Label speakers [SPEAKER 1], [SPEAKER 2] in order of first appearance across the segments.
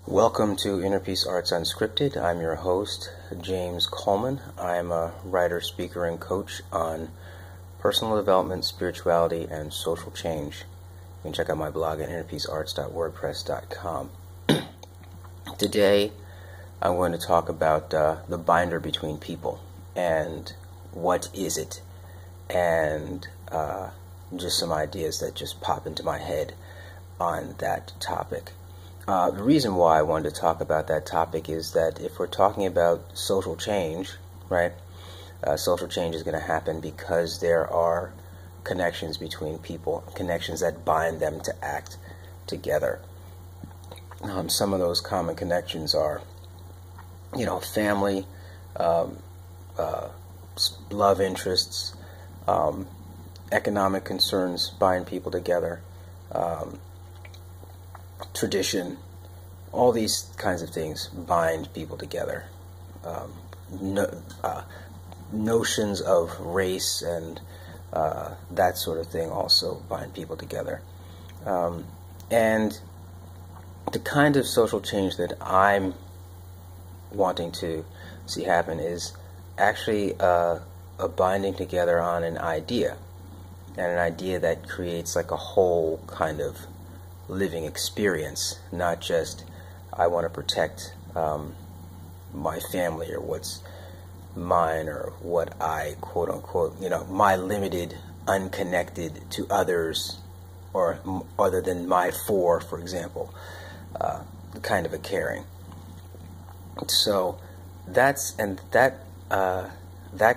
[SPEAKER 1] Welcome to Inner Peace Arts Unscripted. I'm your host, James Coleman. I'm a writer, speaker, and coach on personal development, spirituality, and social change. You can check out my blog at innerpeacearts.wordpress.com. Today, I'm going to talk about the binder between people and what is it, and just some ideas that just pop into my head on that topic. The reason why I wanted to talk about that topic is that if we're talking about social change, right, social change is going to happen because there are connections between people, connections that bind them to act together. Some of those common connections are, family, love interests, economic concerns bind people together, tradition, all these kinds of things bind people together. Notions of race and that sort of thing also bind people together. And the kind of social change that I'm wanting to see happen is actually a binding together on an idea, and an idea that creates like a whole kind of living experience, not just I want to protect my family or what's mine or what I quote unquote, my limited, unconnected to others or other than my four, for example, kind of a caring. So that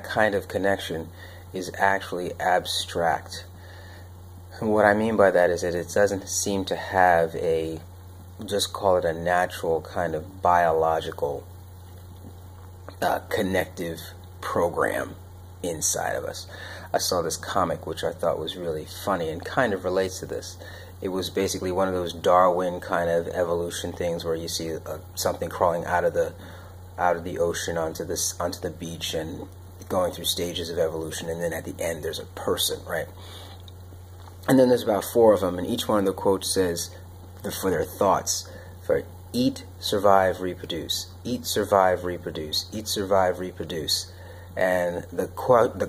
[SPEAKER 1] kind of connection is actually abstract. What I mean by that is that it doesn't seem to have just call it a natural kind of biological connective program inside of us. I saw this comic which I thought was really funny and kind of relates to this. It was basically one of those Darwin kind of evolution things where you see something crawling out of the ocean onto the beach and going through stages of evolution, and then at the end there's a person, right? And then there's about four of them, and each one of the quotes says, for their thoughts, for eat, survive, reproduce. Eat, survive, reproduce. Eat, survive, reproduce. And the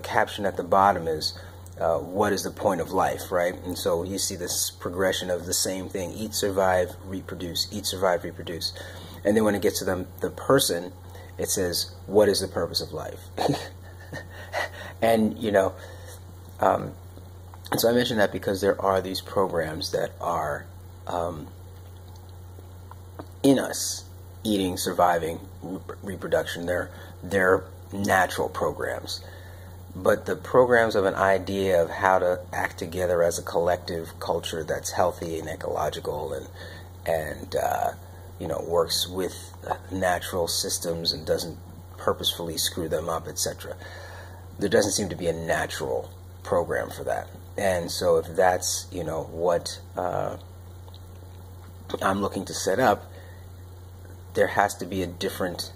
[SPEAKER 1] caption at the bottom is, what is the point of life, right? And so you see this progression of the same thing: eat, survive, reproduce. Eat, survive, reproduce. And then when it gets to the person, it says, what is the purpose of life? And and so I mention that because there are these programs that are in us: eating, surviving, reproduction. They're natural programs. But the programs of an idea of how to act together as a collective culture that's healthy and ecological and works with natural systems and doesn't purposefully screw them up, etc. There doesn't seem to be a natural program for that. And so if that's, what I'm looking to set up, there has to be a different...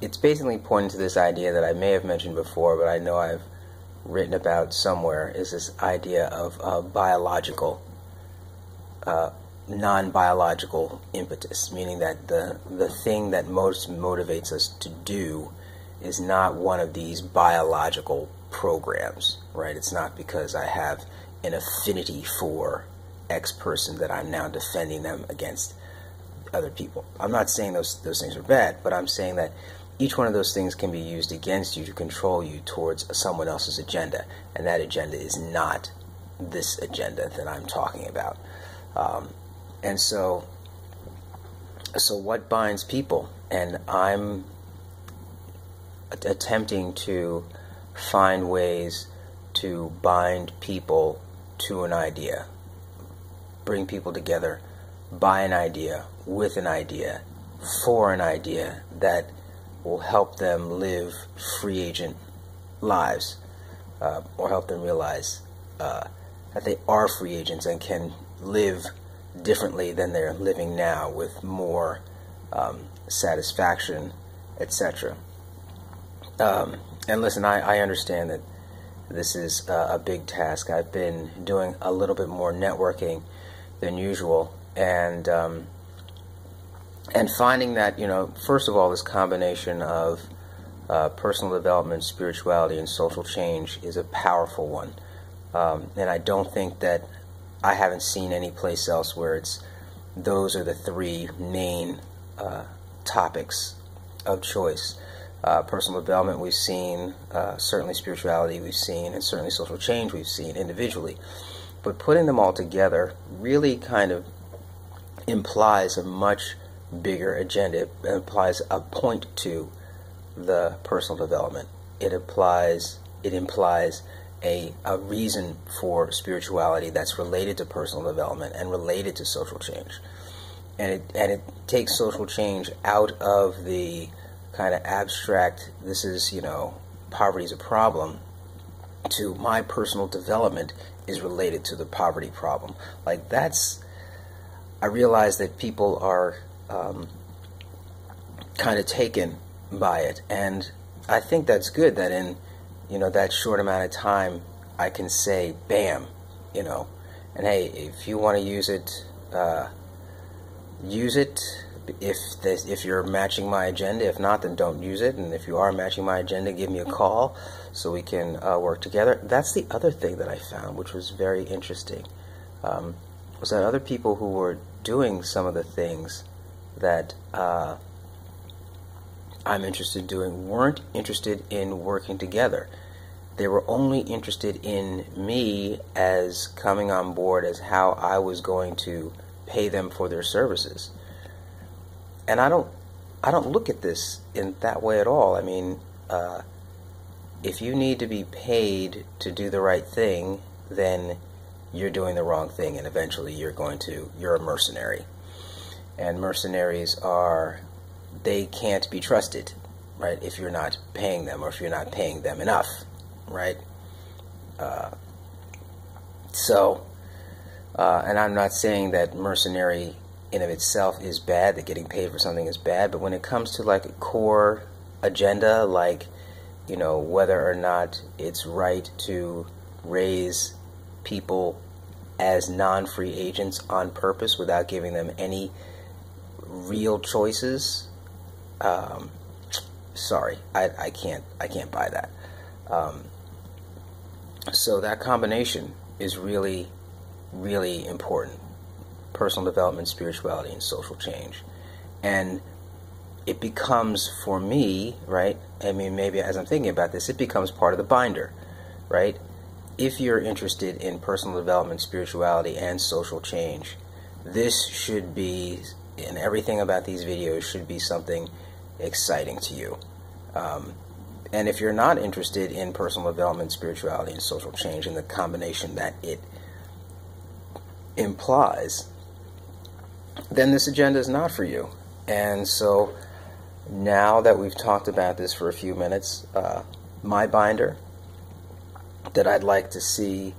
[SPEAKER 1] It's basically pointing to this idea that I may have mentioned before, but I know I've written about somewhere, is this idea of biological, non-biological impetus, meaning that the thing that most motivates us to do is not one of these biological programs, right? It's not because I have an affinity for X person that I'm now defending them against other people. I'm not saying those things are bad, but I'm saying that each one of those things can be used against you to control you towards someone else's agenda, and that agenda is not this agenda that I'm talking about. And so what binds people? And I'm attempting to find ways to bind people to an idea, bring people together by an idea, with an idea, for an idea that will help them live free agent lives, or help them realize that they are free agents and can live differently than they're living now, with more satisfaction, etc. And listen, I understand that this is a big task. I've been doing a little bit more networking than usual, and And finding that, first of all, this combination of personal development, spirituality, and social change is a powerful one. And I don't think that I haven't seen any place else where those are the three main topics of choice. Personal development we've seen, certainly spirituality we've seen, and certainly social change we've seen individually. But putting them all together really kind of implies a much bigger agenda. It implies a point to the personal development. It implies a reason for spirituality that's related to personal development and related to social change. And it takes social change out of the kind of abstract, this is, poverty is a problem, to my personal development is related to the poverty problem. Like, I realize that people are kind of taken by it, and I think that's good that in that short amount of time I can say bam, and hey, if you want to use it, use it. If you're matching my agenda, if not, then don't use it. And if you are matching my agenda, give me a call so we can work together. That's the other thing that I found, which was very interesting, was that other people who were doing some of the things that I'm interested in doing weren't interested in working together. They were only interested in me as coming on board as how I was going to pay them for their services. And I don't look at this in that way at all. I mean, if you need to be paid to do the right thing, then you're doing the wrong thing, and eventually you're a mercenary. And mercenaries they can't be trusted, right, if you're not paying them, or if you're not paying them enough, right? And I'm not saying that mercenary in of itself is bad, that getting paid for something is bad, but when it comes to like a core agenda, like, whether or not it's right to raise people as non-free agents on purpose without giving them any real choices, sorry, I can't buy that. So that combination is really, really important. Personal development, spirituality, and social change. And it becomes, for me, right, I mean, maybe as I'm thinking about this, it becomes part of the binder, right? If you're interested in personal development, spirituality, and social change, this should be, and everything about these videos should be something exciting to you. And if you're not interested in personal development, spirituality, and social change, and the combination that it implies, then this agenda is not for you. And so now that we've talked about this for a few minutes, my binder that I'd like to see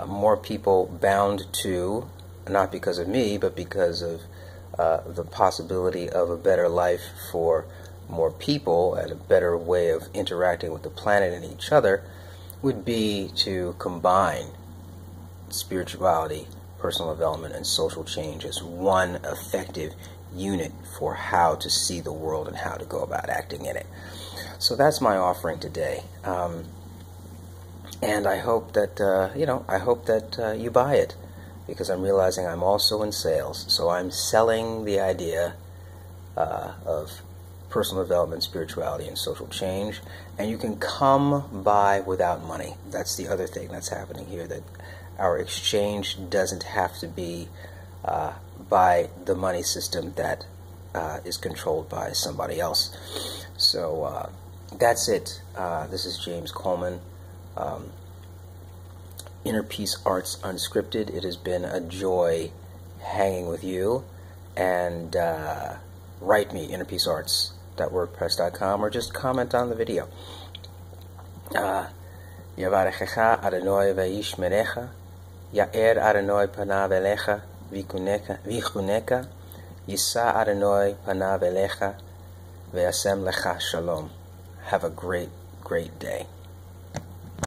[SPEAKER 1] more people bound to, not because of me, but because of the possibility of a better life for more people and a better way of interacting with the planet and each other, would be to combine spirituality, personal development, and social change as one effective unit for how to see the world and how to go about acting in it. So that's my offering today, and I hope that you buy it, because I'm realizing I'm also in sales. So I'm selling the idea of personal development, spirituality, and social change, and you can come by without money. That's the other thing that's happening here, that our exchange doesn't have to be by the money system that is controlled by somebody else. So that's it. This is James Coleman, Inner Peace Arts Unscripted. It has been a joy hanging with you, and write me, innerpeacearts.wordpress.com, or just comment on the video. Yavarechecha Adonai v'yishmerecha, Ya'er Adonai panav elecha v'chuneka, Yisa Adonai panav elecha v'yasem lecha shalom. Have a great, great day.